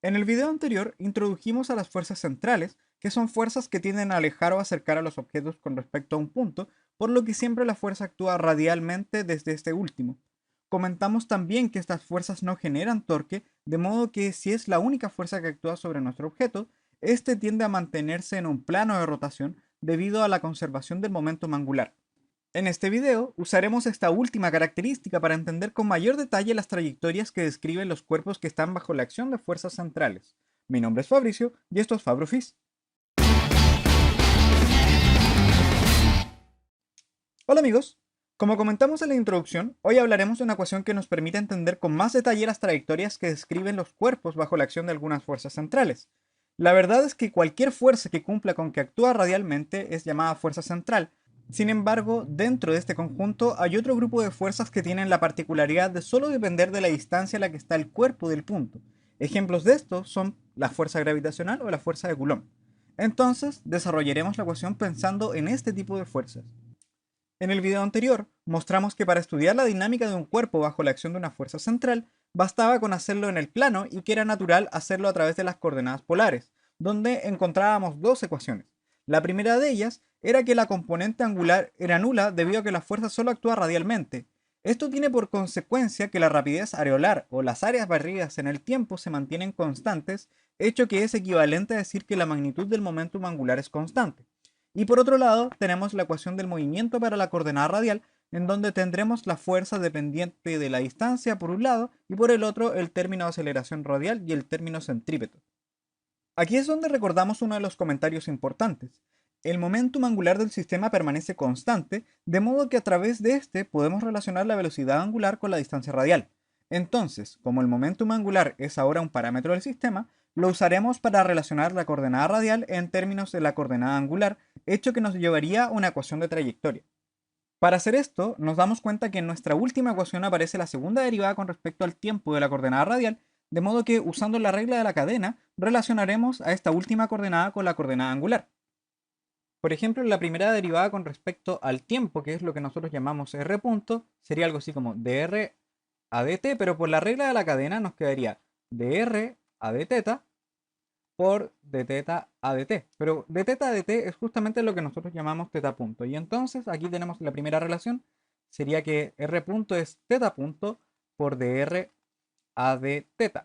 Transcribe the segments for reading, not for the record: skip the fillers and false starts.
En el video anterior introdujimos a las fuerzas centrales, que son fuerzas que tienden a alejar o acercar a los objetos con respecto a un punto, por lo que siempre la fuerza actúa radialmente desde este último. Comentamos también que estas fuerzas no generan torque, de modo que si es la única fuerza que actúa sobre nuestro objeto, este tiende a mantenerse en un plano de rotación debido a la conservación del momentum angular. En este video usaremos esta última característica para entender con mayor detalle las trayectorias que describen los cuerpos que están bajo la acción de fuerzas centrales. Mi nombre es Fabricio y esto es FabroFis. Hola amigos, como comentamos en la introducción, hoy hablaremos de una ecuación que nos permite entender con más detalle las trayectorias que describen los cuerpos bajo la acción de algunas fuerzas centrales. La verdad es que cualquier fuerza que cumpla con que actúa radialmente es llamada fuerza central. Sin embargo, dentro de este conjunto hay otro grupo de fuerzas que tienen la particularidad de solo depender de la distancia a la que está el cuerpo del punto. Ejemplos de esto son la fuerza gravitacional o la fuerza de Coulomb. Entonces, desarrollaremos la ecuación pensando en este tipo de fuerzas. En el video anterior, mostramos que para estudiar la dinámica de un cuerpo bajo la acción de una fuerza central, bastaba con hacerlo en el plano y que era natural hacerlo a través de las coordenadas polares, donde encontrábamos dos ecuaciones. La primera de ellas era que la componente angular era nula debido a que la fuerza solo actúa radialmente. Esto tiene por consecuencia que la rapidez areolar o las áreas barridas en el tiempo se mantienen constantes, hecho que es equivalente a decir que la magnitud del momentum angular es constante. Y por otro lado, tenemos la ecuación del movimiento para la coordenada radial, en donde tendremos la fuerza dependiente de la distancia por un lado y por el otro el término de aceleración radial y el término centrípeto. Aquí es donde recordamos uno de los comentarios importantes. El momentum angular del sistema permanece constante, de modo que a través de este podemos relacionar la velocidad angular con la distancia radial. Entonces, como el momentum angular es ahora un parámetro del sistema, lo usaremos para relacionar la coordenada radial en términos de la coordenada angular, hecho que nos llevaría a una ecuación de trayectoria. Para hacer esto, nos damos cuenta que en nuestra última ecuación aparece la segunda derivada con respecto al tiempo de la coordenada radial, de modo que usando la regla de la cadena, relacionaremos a esta última coordenada con la coordenada angular. Por ejemplo, la primera derivada con respecto al tiempo, que es lo que nosotros llamamos r punto, sería algo así como dr a dt, pero por la regla de la cadena nos quedaría dr a dθ por dθ a dt. Pero dθ a dt es justamente lo que nosotros llamamos θ punto. Y entonces aquí tenemos la primera relación, sería que r punto es θ punto por dr a dθ.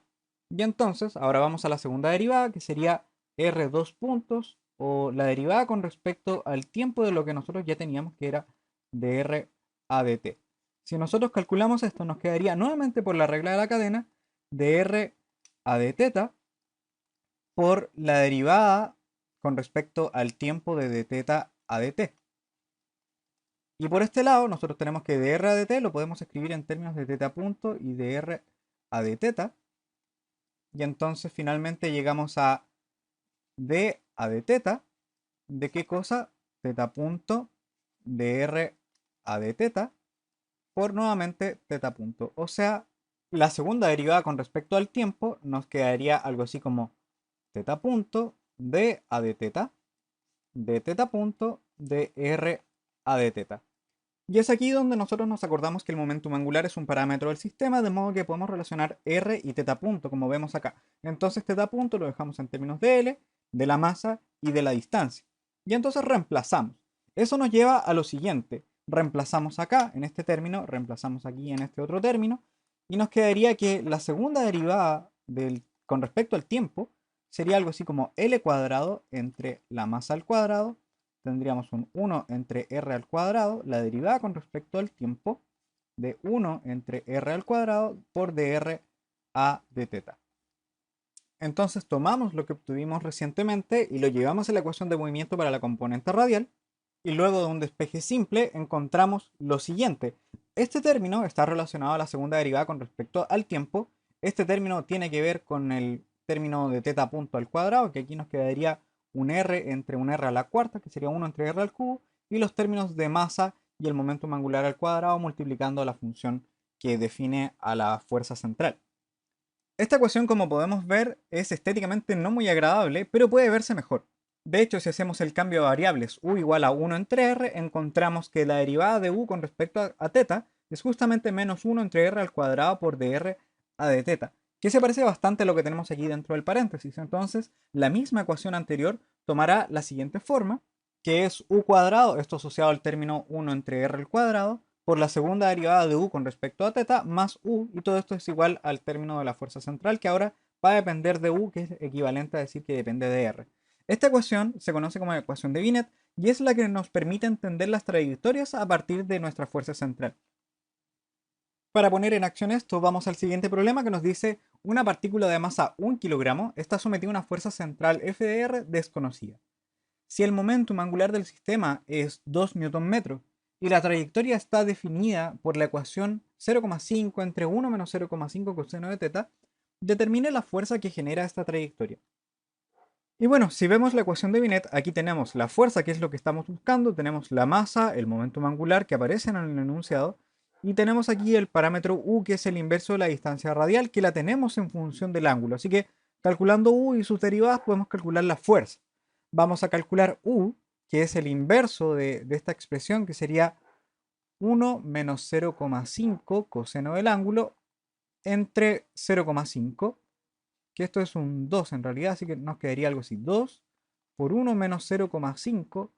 Y entonces ahora vamos a la segunda derivada, que sería r dos puntos, o la derivada con respecto al tiempo de lo que nosotros ya teníamos, que era dr a dt. Si nosotros calculamos esto, nos quedaría nuevamente por la regla de la cadena dr a dθ por la derivada con respecto al tiempo de dθ a dt. Y por este lado, nosotros tenemos que dr a dt lo podemos escribir en términos de θ punto y dr a dθ. Y entonces finalmente llegamos a d a dθ. ¿De qué cosa? θ punto dr a dθ por nuevamente θ punto. O sea, la segunda derivada con respecto al tiempo nos quedaría algo así como θ punto d a dθ de θ punto de r a dθ. Y es aquí donde nosotros nos acordamos que el momentum angular es un parámetro del sistema, de modo que podemos relacionar r y θ punto, como vemos acá. Entonces θ punto lo dejamos en términos de L, de la masa y de la distancia. Y entonces reemplazamos. Eso nos lleva a lo siguiente. Reemplazamos acá, en este término, reemplazamos aquí en este otro término, y nos quedaría que la segunda derivada con respecto al tiempo sería algo así como L cuadrado entre la masa al cuadrado, tendríamos un 1 entre r al cuadrado, la derivada con respecto al tiempo de 1 entre r al cuadrado por dr a dθ. Entonces tomamos lo que obtuvimos recientemente y lo llevamos a la ecuación de movimiento para la componente radial, y luego de un despeje simple encontramos lo siguiente. Este término está relacionado a la segunda derivada con respecto al tiempo. Este término tiene que ver con el término de θ punto al cuadrado, que aquí nos quedaría un r entre un r a la cuarta, que sería 1 entre r al cubo, y los términos de masa y el momentum angular al cuadrado multiplicando la función que define a la fuerza central. Esta ecuación, como podemos ver, es estéticamente no muy agradable, pero puede verse mejor. De hecho, si hacemos el cambio de variables u igual a 1 entre r, encontramos que la derivada de u con respecto a θ es justamente menos 1 entre r al cuadrado por dr a dθ, que se parece bastante a lo que tenemos aquí dentro del paréntesis. Entonces, la misma ecuación anterior tomará la siguiente forma, que es u cuadrado, esto asociado al término 1 entre r al cuadrado, por la segunda derivada de u con respecto a teta, más u, y todo esto es igual al término de la fuerza central, que ahora va a depender de u, que es equivalente a decir que depende de r. Esta ecuación se conoce como ecuación de Binet y es la que nos permite entender las trayectorias a partir de nuestra fuerza central. Para poner en acción esto, vamos al siguiente problema que nos dice una partícula de masa 1 kilogramo está sometida a una fuerza central F de r desconocida. Si el momentum angular del sistema es 2 Nm y la trayectoria está definida por la ecuación 0,5 entre 1 menos 0,5 coseno de teta, determine la fuerza que genera esta trayectoria. Y bueno, si vemos la ecuación de Binet, aquí tenemos la fuerza, que es lo que estamos buscando, tenemos la masa, el momentum angular que aparece en el enunciado, y tenemos aquí el parámetro u, que es el inverso de la distancia radial, que la tenemos en función del ángulo. Así que calculando u y sus derivadas podemos calcular la fuerza. Vamos a calcular u, que es el inverso de esta expresión, que sería 1 menos 0,5 coseno del ángulo entre 0,5, que esto es un 2 en realidad, así que nos quedaría algo así, 2 por 1 menos 0,5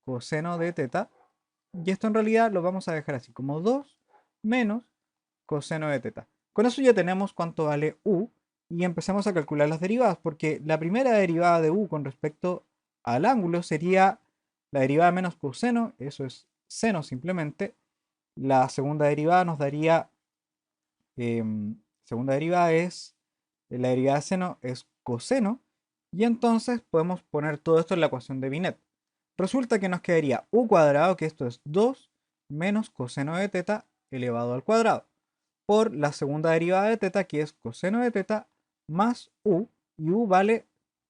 coseno de teta, y esto en realidad lo vamos a dejar así, como 2 menos coseno de teta. Con eso ya tenemos cuánto vale u, y empezamos a calcular las derivadas, porque la primera derivada de u con respecto al ángulo sería la derivada menos coseno, eso es seno simplemente. La segunda derivada nos daría, segunda derivada es, la derivada de seno es coseno, y entonces podemos poner todo esto en la ecuación de Binet. Resulta que nos quedaría u cuadrado, que esto es 2 menos coseno de teta elevado al cuadrado, por la segunda derivada de teta, que es coseno de teta, más u, y u vale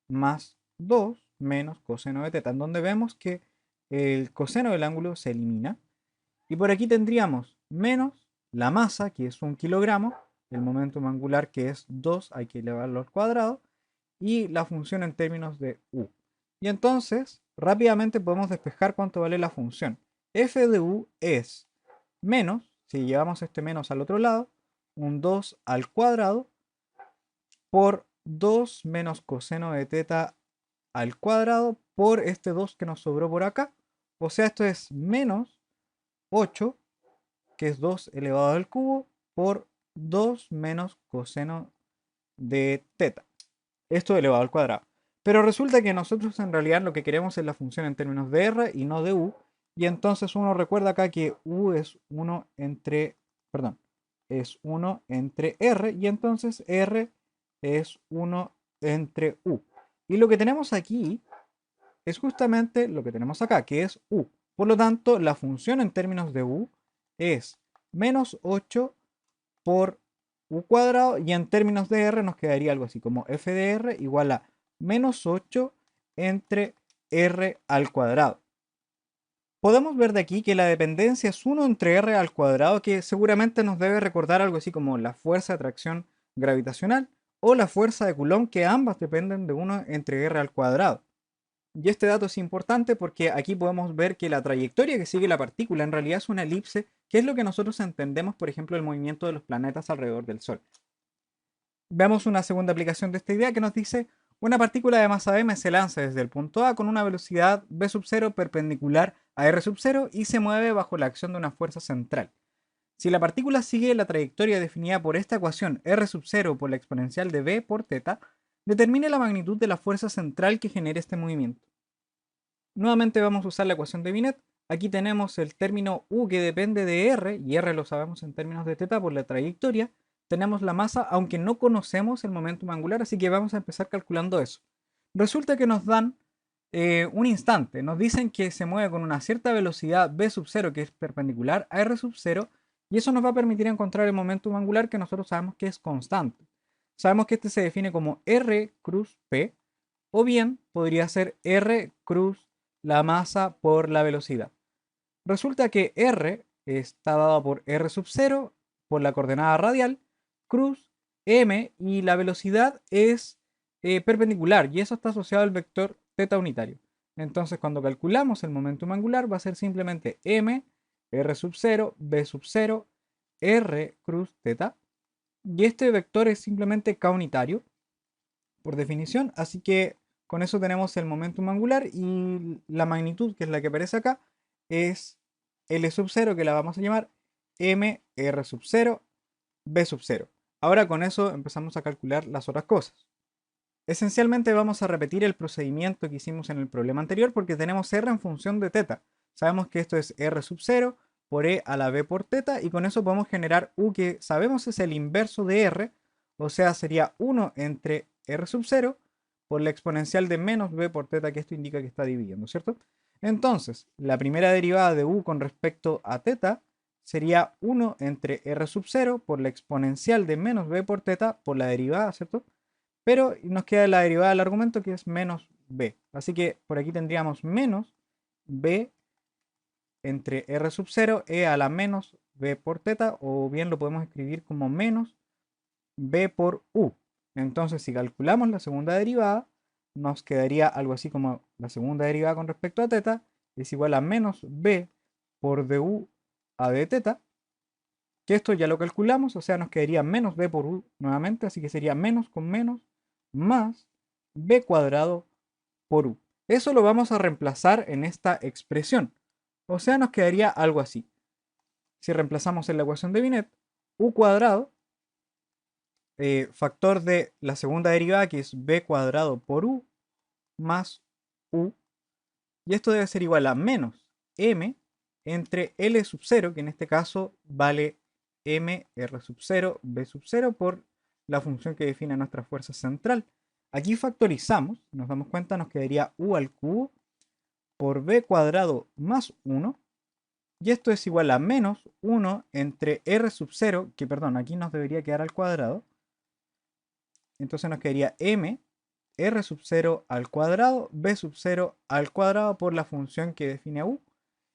más 2 menos coseno de teta, en donde vemos que el coseno del ángulo se elimina. Y por aquí tendríamos menos la masa, que es 1 kilogramo, el momento angular, que es 2, hay que elevarlo al cuadrado, y la función en términos de u. Y entonces, rápidamente podemos despejar cuánto vale la función. F de u es menos, si llevamos este menos al otro lado, un 2 al cuadrado por 2 menos coseno de teta al cuadrado por este 2 que nos sobró por acá. O sea, esto es menos 8, que es 2 elevado al cubo, por 2 menos coseno de teta. Esto elevado al cuadrado. Pero resulta que nosotros en realidad lo que queremos es la función en términos de r y no de u. Y entonces uno recuerda acá que u es 1 entre, perdón, es 1 entre r, y entonces r es 1 entre u. Y lo que tenemos aquí es justamente lo que tenemos acá, que es u. Por lo tanto, la función en términos de u es menos 8 por u cuadrado, y en términos de r nos quedaría algo así como f de r igual a menos 8 entre r al cuadrado. Podemos ver de aquí que la dependencia es 1 entre r al cuadrado, que seguramente nos debe recordar algo así como la fuerza de atracción gravitacional o la fuerza de Coulomb, que ambas dependen de 1 entre r al cuadrado. Y este dato es importante porque aquí podemos ver que la trayectoria que sigue la partícula en realidad es una elipse, que es lo que nosotros entendemos, por ejemplo, el movimiento de los planetas alrededor del Sol. Veamos una segunda aplicación de esta idea que nos dice: una partícula de masa m se lanza desde el punto A con una velocidad v sub 0 perpendicular a r sub 0 y se mueve bajo la acción de una fuerza central. Si la partícula sigue la trayectoria definida por esta ecuación r sub 0 por la exponencial de v por teta, determine la magnitud de la fuerza central que genere este movimiento. Nuevamente vamos a usar la ecuación de Binet. Aquí tenemos el término u, que depende de r, y r lo sabemos en términos de teta por la trayectoria. Tenemos la masa, aunque no conocemos el momentum angular, así que vamos a empezar calculando eso. Resulta que nos dan un instante. Nos dicen que se mueve con una cierta velocidad v sub 0, que es perpendicular a r sub 0, y eso nos va a permitir encontrar el momentum angular, que nosotros sabemos que es constante. Sabemos que este se define como r cruz p, o bien podría ser r cruz la masa por la velocidad. Resulta que r está dado por r sub 0 por la coordenada radial, cruz m, y la velocidad es perpendicular, y eso está asociado al vector θ unitario. Entonces, cuando calculamos el momentum angular, va a ser simplemente m, r sub 0, v sub 0, r cruz θ. Y este vector es simplemente k unitario, por definición, así que con eso tenemos el momentum angular y la magnitud, que es la que aparece acá, es L sub 0, que la vamos a llamar m r sub 0 b sub 0. Ahora con eso empezamos a calcular las otras cosas. Esencialmente vamos a repetir el procedimiento que hicimos en el problema anterior porque tenemos r en función de teta. Sabemos que esto es r sub 0 por e a la b por teta y con eso podemos generar u, que sabemos es el inverso de r, o sea sería 1 entre r sub 0 por la exponencial de menos b por teta, que esto indica que está dividiendo, ¿cierto? Entonces, la primera derivada de u con respecto a teta sería 1 entre r sub 0 por la exponencial de menos b por teta por la derivada, ¿cierto? Pero nos queda la derivada del argumento, que es menos b. Así que por aquí tendríamos menos b entre r sub 0 e a la menos b por teta, o bien lo podemos escribir como menos b por u. Entonces, si calculamos la segunda derivada, nos quedaría algo así como la segunda derivada con respecto a teta es igual a menos b por du a d teta, que esto ya lo calculamos, o sea, nos quedaría menos b por u nuevamente, así que sería menos con menos más b cuadrado por u. Eso lo vamos a reemplazar en esta expresión, o sea, nos quedaría algo así. Si reemplazamos en la ecuación de Binet, u cuadrado, factor de la segunda derivada, que es b cuadrado por u, más u, y esto debe ser igual a menos m entre L sub 0, que en este caso vale m r sub 0 b sub 0 por la función que define nuestra fuerza central. Aquí factorizamos, nos damos cuenta, nos quedaría u al cubo por b cuadrado más 1, y esto es igual a menos 1 entre r sub 0, que perdón, aquí nos debería quedar al cuadrado. Entonces nos quedaría m r sub 0 al cuadrado, b sub 0 al cuadrado por la función que define a u.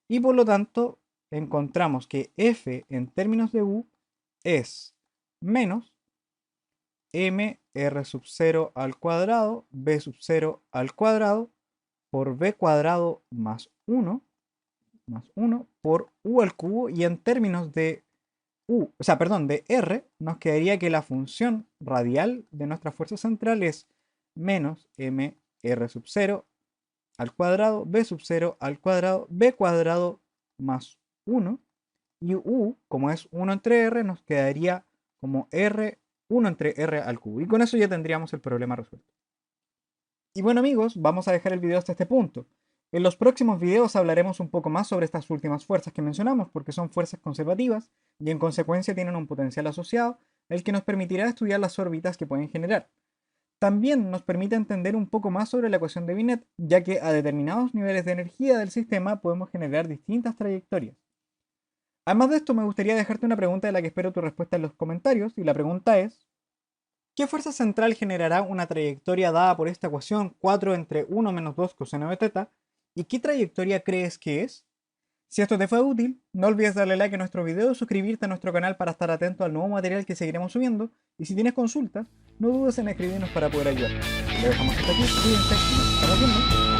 Y por lo tanto encontramos que f en términos de u es menos m r sub 0 al cuadrado, b sub 0 al cuadrado por b cuadrado más 1 por u al cubo, y en términos de u, o sea, perdón, de r, nos quedaría que la función radial de nuestra fuerza central es menos m r sub 0 al cuadrado, b sub 0 al cuadrado, b cuadrado más 1, y u, como es 1 entre r, nos quedaría como r, 1 entre r al cubo. Y con eso ya tendríamos el problema resuelto. Y bueno amigos, vamos a dejar el video hasta este punto. En los próximos videos hablaremos un poco más sobre estas últimas fuerzas que mencionamos, porque son fuerzas conservativas y en consecuencia tienen un potencial asociado, el que nos permitirá estudiar las órbitas que pueden generar. También nos permite entender un poco más sobre la ecuación de Binet, ya que a determinados niveles de energía del sistema podemos generar distintas trayectorias. Además de esto, me gustaría dejarte una pregunta de la que espero tu respuesta en los comentarios, y la pregunta es: ¿qué fuerza central generará una trayectoria dada por esta ecuación 4 entre 1 menos 2 coseno de teta? ¿Y qué trayectoria crees que es? Si esto te fue útil, no olvides darle like a nuestro video y suscribirte a nuestro canal para estar atento al nuevo material que seguiremos subiendo, y si tienes consultas, no dudes en escribirnos para poder ayudar. Lo dejamos hasta aquí, cuídense y nos estamos viendo.